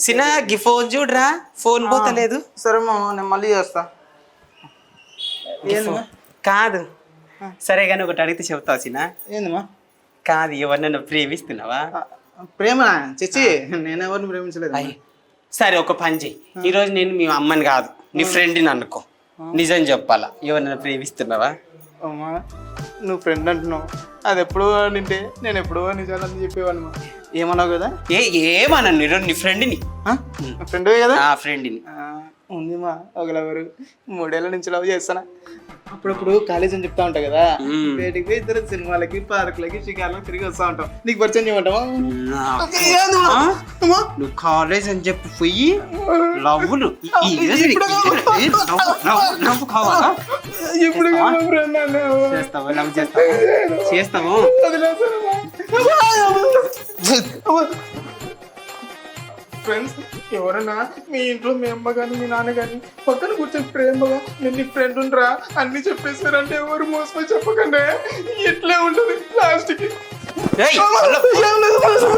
సినా గి ఫోన్ చూడరా, ఫోన్ పోతలేదు. సరే మామ, నేను మళ్ళీ చేస్తా. ఏందమ్మా? కాదు సరే కానీ ఒకటి అడిగితే చెప్తావు సినా. ఏందమ్మా? కాదు ఎవరినైనా ప్రేమిస్తున్నావా? ప్రేమ చిచ్చి, నేను ఎవరిని ప్రేమించలేదు. సరే ఒక పని చెయ్యి, ఈరోజు నేను మీ అమ్మని కాదు నీ ఫ్రెండ్ని అనుకో, నిజం చెప్పాలా, ఎవరినైనా ప్రేమిస్తున్నావా? అమ్మా, నువ్వు ఫ్రెండ్ అంటున్నావు, అది ఎప్పుడో నింటే నేను ఎప్పుడో నిజాలని చెప్పేవాడిని. ఏమన్నావు కదా? ఏమన్నాను ఈరోజు నీ ఫ్రెండ్ని. ఫ్రెండ్వే కదా? ఫ్రెండ్ని ఉందిమా ఒక లవరు, 3 ఏళ్ళ నుంచి లవ్ చేస్తానా. అప్పుడప్పుడు కాలేజ్ అని చెప్తా ఉంటావు కదా, బయటికి పోయి ఇద్దరు సినిమాలకి, పార్కులకి, షికార్లకు తిరిగి వస్తా ఉంటాం. నీకు పరిచయం చేయమంటావా? నువ్వు కాలేజ్ అని చెప్పి పోయి లవ్వులు కావాలా? ఇప్పుడు చేస్తావా? లవ్ చేస్తావు? ఫ్రెండ్స్ ఎవరన్నా మీ ఇంట్లో మీ అమ్మ కానీ మీ నాన్న కానీ పక్కన కూర్చొని ప్రేమగా నేను నీ ఫ్రెండ్ ఉండరా అన్ని చెప్పేశారంటే ఎవరు మోసపోయి చెప్పకండి, ఇట్లే ఉంటుంది లాస్ట్కి.